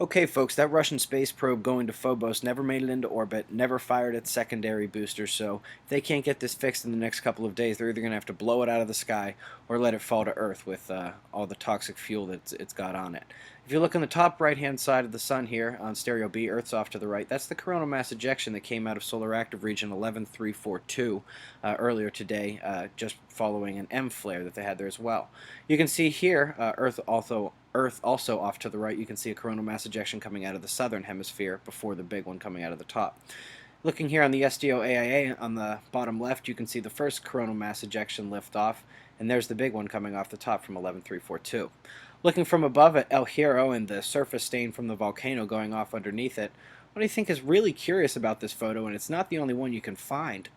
Okay, folks, that Russian space probe going to Phobos never made it into orbit, never fired its secondary booster, so if they can't get this fixed in the next couple of days, they're either going to have to blow it out of the sky or let it fall to Earth with all the toxic fuel that it's got on it. If you look on the top right-hand side of the sun here on stereo B, Earth's off to the right, that's the coronal mass ejection that came out of solar active region 11342 earlier today, just following an M flare that they had there as well. You can see here, Earth also off to the right, you can see a coronal mass ejection coming out of the southern hemisphere before the big one coming out of the top. Looking here on the SDO-AIA on the bottom left, you can see the first coronal mass ejection lift off, and there's the big one coming off the top from 11342. Looking from above at El Hierro and the surface stain from the volcano going off underneath it, what I think is really curious about this photo, and it's not the only one you can find,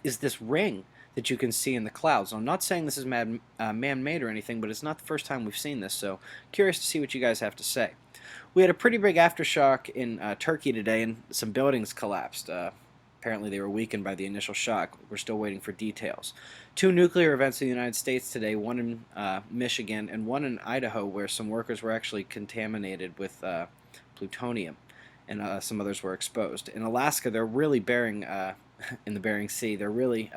is this ring that you can see in the clouds. I'm not saying this is man-made or anything, but it's not the first time we've seen this, so curious to see what you guys have to say. We had a pretty big aftershock in Turkey today, and some buildings collapsed. Apparently they were weakened by the initial shock. We're still waiting for details. Two nuclear events in the United States today, one in Michigan and one in Idaho, where some workers were actually contaminated with plutonium, and some others were exposed. In Alaska, they're really bearing, in the Bering Sea, they're really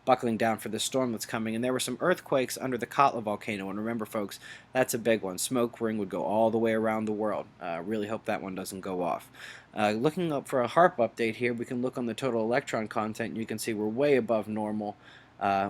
buckling down for this storm that's coming, and there were some earthquakes under the Katla volcano, and remember folks, that's a big one. Smoke ring would go all the way around the world. Really hope that one doesn't go off. Looking up for a HARP update here, we can look on the total electron content, and you can see we're way above normal,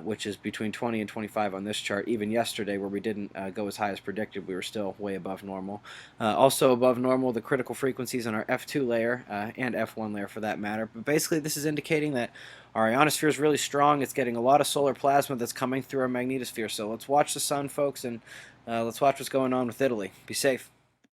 which is between 20 and 25 on this chart. Even yesterday, where we didn't go as high as predicted, we were still way above normal. Also above normal, the critical frequencies on our F2 layer, and F1 layer for that matter. But basically, this is indicating that our ionosphere is really strong. It's getting a lot of solar plasma that's coming through our magnetosphere. So let's watch the sun, folks, and let's watch what's going on with Italy. Be safe.